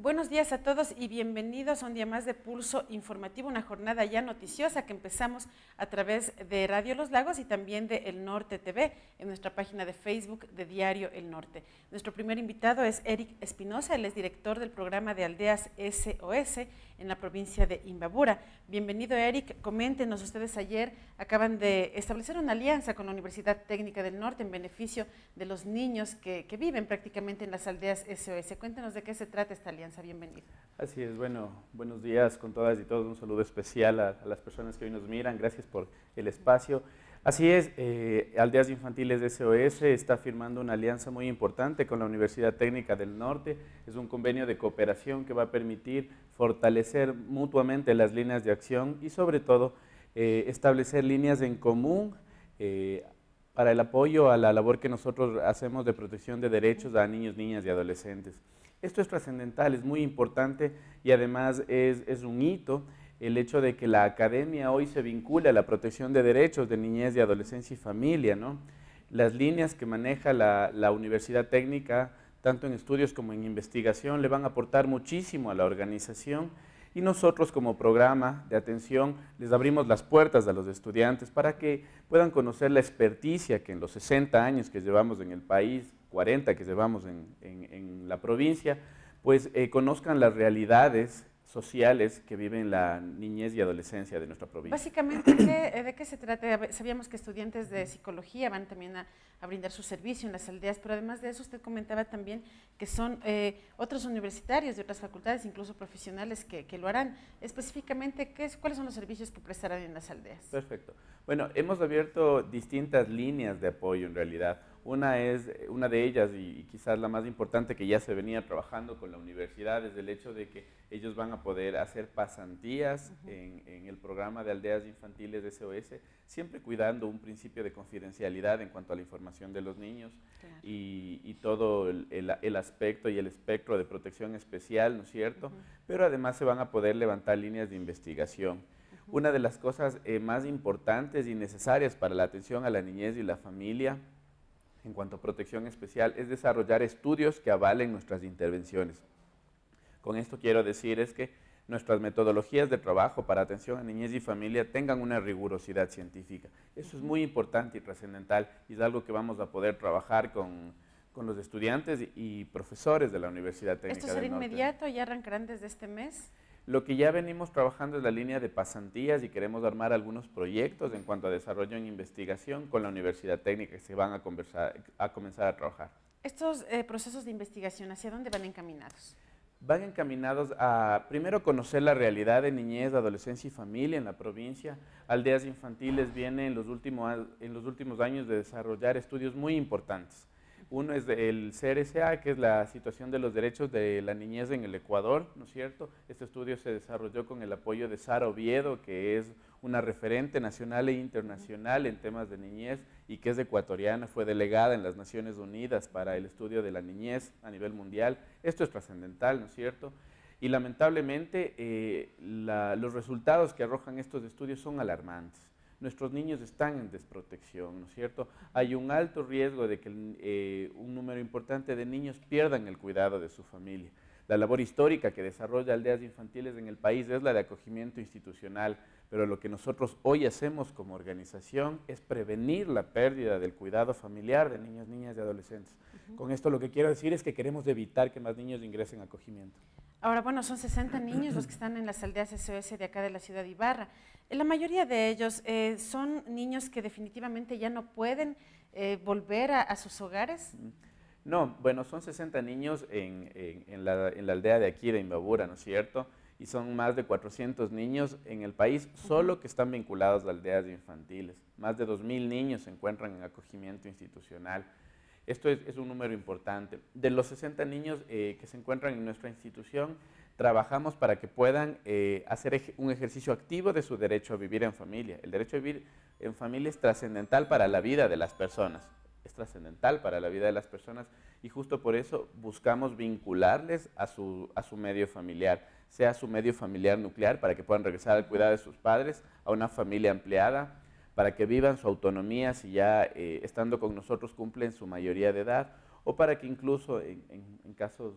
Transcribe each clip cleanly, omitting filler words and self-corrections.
Buenos días a todos y bienvenidos a un día más de Pulso Informativo, una jornada ya noticiosa que empezamos a través de Radio Los Lagos y también de El Norte TV, en nuestra página de Facebook de Diario El Norte. Nuestro primer invitado es Eric Espinosa, él es director del programa de Aldeas SOS en la provincia de Imbabura. Bienvenido, Eric. Coméntenos, ustedes ayer acaban de establecer una alianza con la Universidad Técnica del Norte en beneficio de los niños que viven prácticamente en las aldeas SOS. Cuéntenos de qué se trata esta alianza. Bienvenido. Así es, bueno, buenos días con todas y todos, un saludo especial a las personas que hoy nos miran, gracias por el espacio. Así es, Aldeas Infantiles de SOS está firmando una alianza muy importante con la Universidad Técnica del Norte, es un convenio de cooperación que va a permitir fortalecer mutuamente las líneas de acción y sobre todo establecer líneas en común para el apoyo a la labor que nosotros hacemos de protección de derechos a niños, niñas y adolescentes. Esto es trascendental, es muy importante y además es un hito el hecho de que la academia hoy se vincule a la protección de derechos de niñez y adolescencia y familia, ¿no? Las líneas que maneja la Universidad Técnica, tanto en estudios como en investigación, le van a aportar muchísimo a la organización y nosotros como programa de atención les abrimos las puertas a los estudiantes para que puedan conocer la experticia que en los 60 años que llevamos en el país, 40 que llevamos en la provincia, pues conozcan las realidades sociales que viven la niñez y adolescencia de nuestra provincia. Básicamente, ¿de qué se trata? Sabíamos que estudiantes de psicología van también a brindar su servicio en las aldeas, pero además de eso usted comentaba también que son otros universitarios de otras facultades, incluso profesionales, que lo harán. Específicamente, ¿cuáles son los servicios que prestarán en las aldeas? Perfecto. Bueno, hemos abierto distintas líneas de apoyo en realidad. Una de ellas, y quizás la más importante que ya se venía trabajando con la universidad, es el hecho de que ellos van a poder hacer pasantías en el programa de Aldeas Infantiles de SOS, siempre cuidando un principio de confidencialidad en cuanto a la información de los niños, claro, y todo el aspecto y el espectro de protección especial, ¿no es cierto? Pero además se van a poder levantar líneas de investigación. Una de las cosas más importantes y necesarias para la atención a la niñez y la familia en cuanto a protección especial es desarrollar estudios que avalen nuestras intervenciones. Con esto quiero decir es que nuestras metodologías de trabajo para atención a niñez y familia tengan una rigurosidad científica. Eso es muy importante y trascendental y es algo que vamos a poder trabajar con los estudiantes y profesores de la Universidad Técnica del Norte. ¿Esto será inmediato? ¿Ya arrancarán desde este mes? Lo que ya venimos trabajando es la línea de pasantías y queremos armar algunos proyectos en cuanto a desarrollo en investigación con la Universidad Técnica que se van a comenzar a trabajar. ¿Estos procesos de investigación hacia dónde van encaminados? Van encaminados a, primero, conocer la realidad de niñez, adolescencia y familia en la provincia. Aldeas Infantiles viene en los últimos años de desarrollar estudios muy importantes. Uno es el CRSA, que es la situación de los derechos de la niñez en el Ecuador, ¿no es cierto? Este estudio se desarrolló con el apoyo de Sara Oviedo, que es una referente nacional e internacional en temas de niñez y que es ecuatoriana, fue delegada en las Naciones Unidas para el estudio de la niñez a nivel mundial. Esto es trascendental, ¿no es cierto? Y lamentablemente los resultados que arrojan estos estudios son alarmantes. Nuestros niños están en desprotección, ¿no es cierto? Hay un alto riesgo de que un número importante de niños pierdan el cuidado de su familia. La labor histórica que desarrolla Aldeas Infantiles en el país es la de acogimiento institucional, pero lo que nosotros hoy hacemos como organización es prevenir la pérdida del cuidado familiar de niños, niñas y adolescentes. Con esto lo que quiero decir es que queremos evitar que más niños ingresen a acogimiento. Ahora, bueno, son 60 niños los que están en las aldeas SOS de acá de la ciudad de Ibarra. La mayoría de ellos son niños que definitivamente ya no pueden volver a sus hogares. No, bueno, son 60 niños en la aldea de aquí de Imbabura, ¿no es cierto? Y son más de 400 niños en el país, solo que están vinculados a aldeas infantiles. Más de 2.000 niños se encuentran en acogimiento institucional. Esto es un número importante. De los 60 niños que se encuentran en nuestra institución, trabajamos para que puedan hacer un ejercicio activo de su derecho a vivir en familia. El derecho a vivir en familia es trascendental para la vida de las personas. Es trascendental para la vida de las personas y justo por eso buscamos vincularles a su medio familiar, sea su medio familiar nuclear para que puedan regresar al cuidado de sus padres, a una familia ampliada, para que vivan su autonomía si ya estando con nosotros cumplen su mayoría de edad, o para que incluso en casos,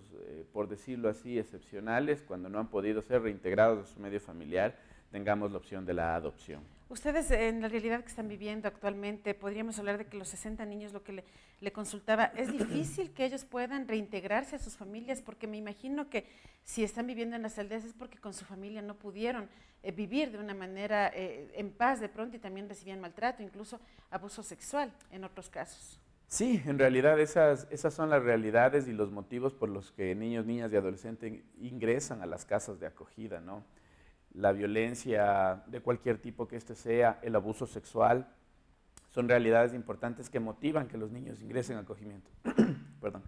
por decirlo así, excepcionales, cuando no han podido ser reintegrados a su medio familiar, tengamos la opción de la adopción. Ustedes, en la realidad que están viviendo actualmente, podríamos hablar de que los 60 niños, lo que le consultaba, ¿es difícil que ellos puedan reintegrarse a sus familias? Porque me imagino que si están viviendo en las aldeas es porque con su familia no pudieron vivir de una manera en paz de pronto y también recibían maltrato, incluso abuso sexual en otros casos. Sí, en realidad esas son las realidades y los motivos por los que niños, niñas y adolescentes ingresan a las casas de acogida, ¿no? La violencia de cualquier tipo que éste sea, el abuso sexual, son realidades importantes que motivan que los niños ingresen a acogimiento. Perdón.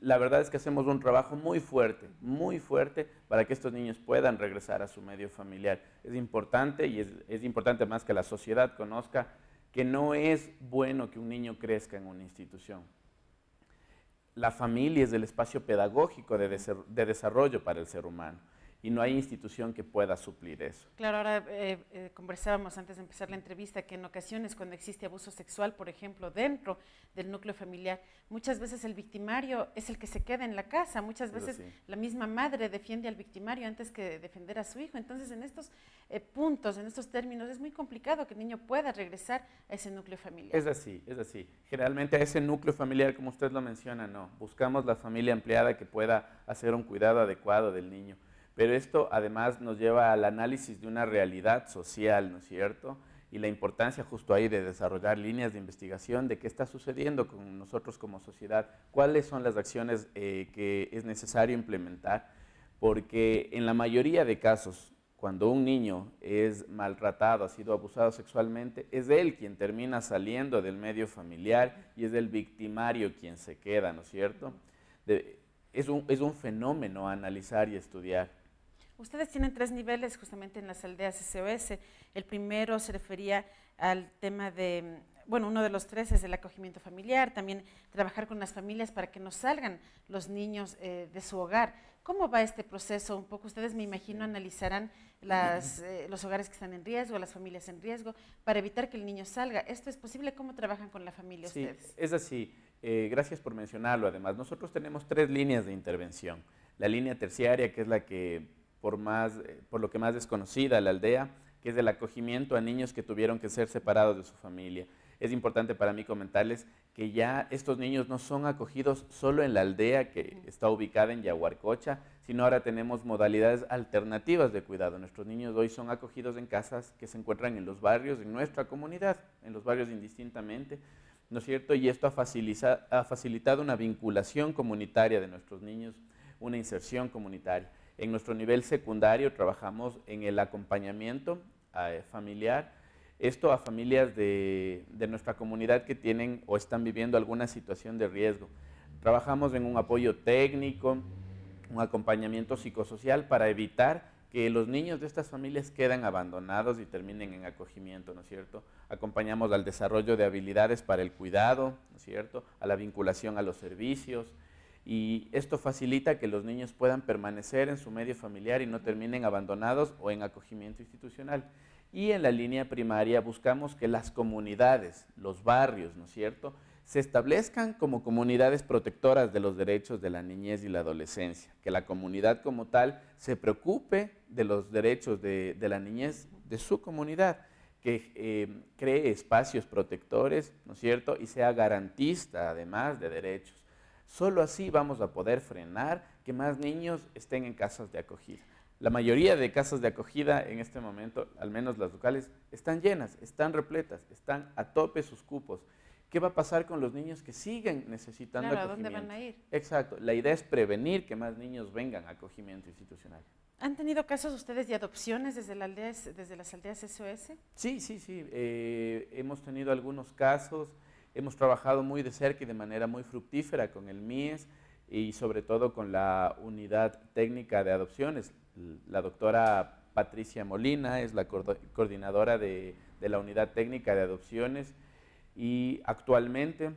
La verdad es que hacemos un trabajo muy fuerte para que estos niños puedan regresar a su medio familiar. Es importante y es importante más que la sociedad conozca que no es bueno que un niño crezca en una institución. La familia es el espacio pedagógico de desarrollo para el ser humano y no hay institución que pueda suplir eso. Claro, ahora conversábamos antes de empezar la entrevista que en ocasiones cuando existe abuso sexual, por ejemplo, dentro del núcleo familiar, muchas veces el victimario es el que se queda en la casa, muchas veces la misma madre defiende al victimario antes que defender a su hijo. Entonces, en estos puntos, en estos términos, es muy complicado que el niño pueda regresar a ese núcleo familiar. Es así, es así. Generalmente a ese núcleo familiar, como usted lo menciona, no. Buscamos la familia ampliada que pueda hacer un cuidado adecuado del niño. Pero esto además nos lleva al análisis de una realidad social, ¿no es cierto? Y la importancia justo ahí de desarrollar líneas de investigación de qué está sucediendo con nosotros como sociedad, cuáles son las acciones que es necesario implementar, porque en la mayoría de casos, cuando un niño es maltratado, ha sido abusado sexualmente, es él quien termina saliendo del medio familiar y es el victimario quien se queda, ¿no es cierto? Es un fenómeno a analizar y estudiar. Ustedes tienen 3 niveles justamente en las aldeas SOS. El primero se refería al tema de, bueno, uno de los 3 es el acogimiento familiar, también trabajar con las familias para que no salgan los niños de su hogar. ¿Cómo va este proceso? Un poco ustedes, me imagino, analizarán los hogares que están en riesgo, las familias en riesgo, para evitar que el niño salga. ¿Esto es posible? ¿Cómo trabajan con la familia ustedes? Sí, es así. Gracias por mencionarlo. Además, nosotros tenemos 3 líneas de intervención. La línea terciaria, que es la que por lo que más desconocida la aldea, que es el acogimiento a niños que tuvieron que ser separados de su familia. Es importante para mí comentarles que ya estos niños no son acogidos solo en la aldea que está ubicada en Yaguarcocha, sino ahora tenemos modalidades alternativas de cuidado. Nuestros niños hoy son acogidos en casas que se encuentran en los barrios, en nuestra comunidad, en los barrios indistintamente, ¿no es cierto? Y esto ha facilitado una vinculación comunitaria de nuestros niños, una inserción comunitaria. En nuestro nivel secundario trabajamos en el acompañamiento familiar, esto a familias de nuestra comunidad que tienen o están viviendo alguna situación de riesgo. Trabajamos en un apoyo técnico, un acompañamiento psicosocial para evitar que los niños de estas familias queden abandonados y terminen en acogimiento, ¿no es cierto? Acompañamos al desarrollo de habilidades para el cuidado, ¿no es cierto? A la vinculación a los servicios. Y esto facilita que los niños puedan permanecer en su medio familiar y no terminen abandonados o en acogimiento institucional. Y en la línea primaria buscamos que las comunidades, los barrios, ¿no es cierto?, se establezcan como comunidades protectoras de los derechos de la niñez y la adolescencia, que la comunidad como tal se preocupe de los derechos de la niñez de su comunidad, que cree espacios protectores, ¿no es cierto?, y sea garantista además de derechos. Solo así vamos a poder frenar que más niños estén en casas de acogida. La mayoría de casas de acogida en este momento, al menos las locales, están llenas, están repletas, están a tope sus cupos. ¿Qué va a pasar con los niños que siguen necesitando acogimiento? ¿A dónde van a ir? Exacto. La idea es prevenir que más niños vengan a acogimiento institucional. ¿Han tenido casos ustedes de adopciones desde las aldeas SOS? Sí. Hemos tenido algunos casos. Hemos trabajado muy de cerca y de manera muy fructífera con el MIES y sobre todo con la unidad técnica de adopciones. La doctora Patricia Molina es la coordinadora de la unidad técnica de adopciones y actualmente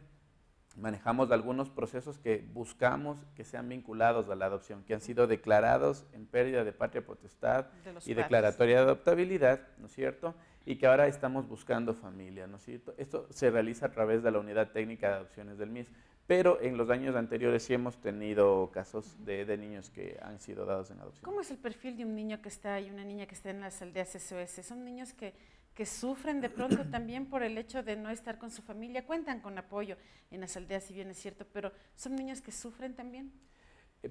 manejamos algunos procesos que buscamos que sean vinculados a la adopción, que han sido declarados en pérdida de patria potestad y declaratoria de adoptabilidad, ¿no es cierto?, y que ahora estamos buscando familia, ¿no es cierto? Esto se realiza a través de la unidad técnica de adopciones del MIS, pero en los años anteriores sí hemos tenido casos de niños que han sido dados en adopción. ¿Cómo es el perfil de un niño que está y una niña que está en las aldeas SOS? ¿Son niños que sufren de pronto también por el hecho de no estar con su familia? Cuentan con apoyo en las aldeas, si bien es cierto, pero ¿son niños que sufren también?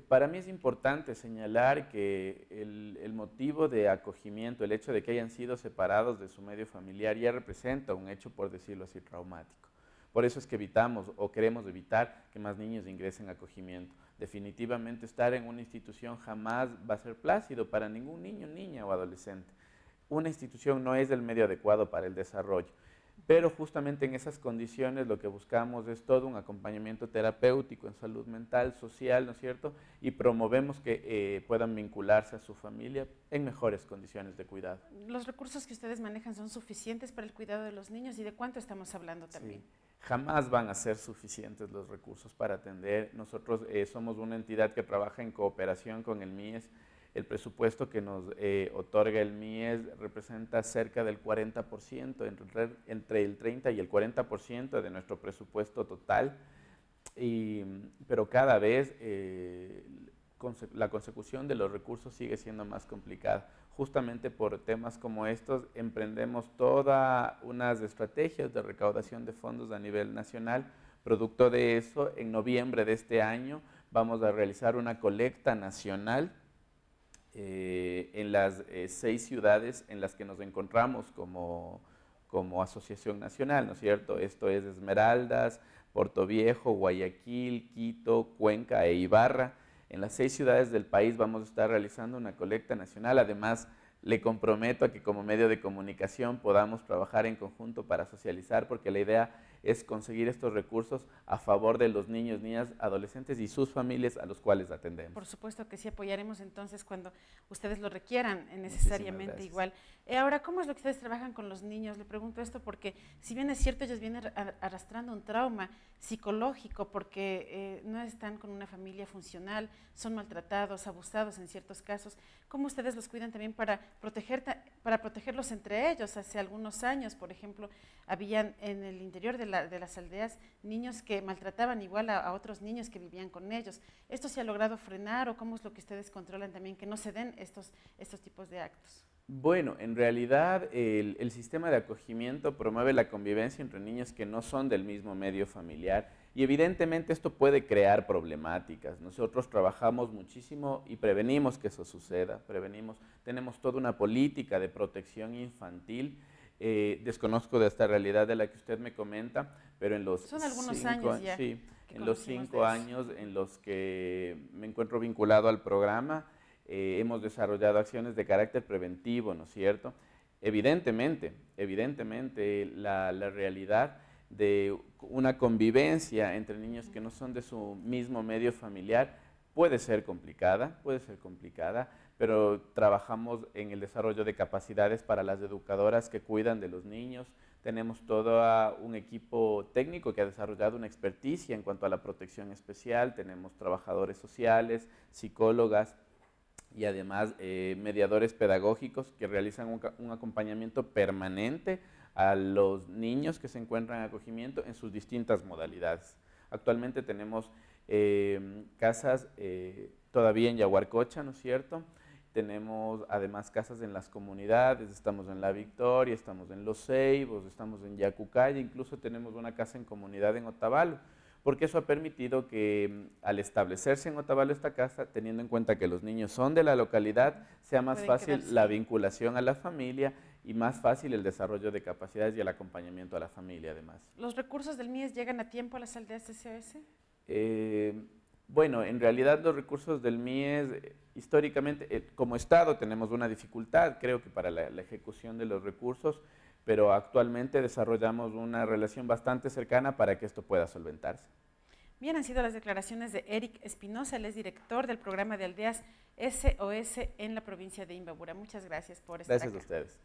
Para mí es importante señalar que el motivo de acogimiento, el hecho de que hayan sido separados de su medio familiar, ya representa un hecho, por decirlo así, traumático. Por eso es que evitamos o queremos evitar que más niños ingresen a acogimiento. Definitivamente estar en una institución jamás va a ser plácido para ningún niño, niña o adolescente. Una institución no es el medio adecuado para el desarrollo. Pero justamente en esas condiciones lo que buscamos es todo un acompañamiento terapéutico en salud mental, social, ¿no es cierto? Y promovemos que puedan vincularse a su familia en mejores condiciones de cuidado. ¿Los recursos que ustedes manejan son suficientes para el cuidado de los niños y de cuánto estamos hablando también? Sí. Jamás van a ser suficientes los recursos para atender. Nosotros somos una entidad que trabaja en cooperación con el MIES. El presupuesto que nos otorga el MIES representa cerca del 40%, entre el 30 y el 40% de nuestro presupuesto total, pero cada vez la consecución de los recursos sigue siendo más complicada. Justamente por temas como estos emprendemos todas unas estrategias de recaudación de fondos a nivel nacional. Producto de eso, en noviembre de este año vamos a realizar una colecta nacional en las 6 ciudades en las que nos encontramos como asociación nacional, ¿no es cierto? Esto es Esmeraldas, Puerto Viejo, Guayaquil, Quito, Cuenca e Ibarra. En las 6 ciudades del país vamos a estar realizando una colecta nacional. Además, le comprometo a que como medio de comunicación podamos trabajar en conjunto para socializar, porque la idea es conseguir estos recursos a favor de los niños, niñas, adolescentes y sus familias a los cuales atendemos. Por supuesto que sí, apoyaremos entonces cuando ustedes lo requieran necesariamente igual. Ahora, ¿cómo es lo que ustedes trabajan con los niños? Le pregunto esto porque, si bien es cierto, ellos vienen arrastrando un trauma psicológico porque no están con una familia funcional, son maltratados, abusados en ciertos casos. ¿Cómo ustedes los cuidan también para protegerlos entre ellos? Hace algunos años, por ejemplo, habían en el interior de las aldeas niños que maltrataban igual a otros niños que vivían con ellos. ¿Esto se ha logrado frenar o cómo es lo que ustedes controlan también que no se den estos tipos de actos? Bueno, en realidad el sistema de acogimiento promueve la convivencia entre niños que no son del mismo medio familiar y evidentemente esto puede crear problemáticas. Nosotros trabajamos muchísimo y prevenimos que eso suceda, tenemos toda una política de protección infantil. Desconozco de esta realidad de la que usted me comenta, pero en los son algunos años ya. Sí, en los 5 años en los que me encuentro vinculado al programa, hemos desarrollado acciones de carácter preventivo, ¿no es cierto? Evidentemente, la realidad de una convivencia entre niños que no son de su mismo medio familiar puede ser complicada, pero trabajamos en el desarrollo de capacidades para las educadoras que cuidan de los niños. Tenemos todo un equipo técnico que ha desarrollado una experticia en cuanto a la protección especial, tenemos trabajadores sociales, psicólogas y además mediadores pedagógicos que realizan un acompañamiento permanente a los niños que se encuentran en acogimiento en sus distintas modalidades. Actualmente tenemos casas todavía en Yaguarcocha, ¿no es cierto? Tenemos además casas en las comunidades, estamos en La Victoria, estamos en Los Ceibos, estamos en Yacucaya, incluso tenemos una casa en comunidad en Otavalo, porque eso ha permitido que al establecerse en Otavalo esta casa, teniendo en cuenta que los niños son de la localidad, sea más fácil la vinculación a la familia y más fácil el desarrollo de capacidades y el acompañamiento a la familia además. ¿Los recursos del MIES llegan a tiempo a las aldeas SOS? Bueno, en realidad los recursos del MIES, históricamente, como Estado tenemos una dificultad, creo que para la ejecución de los recursos, pero actualmente desarrollamos una relación bastante cercana para que esto pueda solventarse. Bien, han sido las declaraciones de Eric Espinosa, él es director del programa de aldeas SOS en la provincia de Imbabura. Muchas gracias por estar acá. Gracias a ustedes.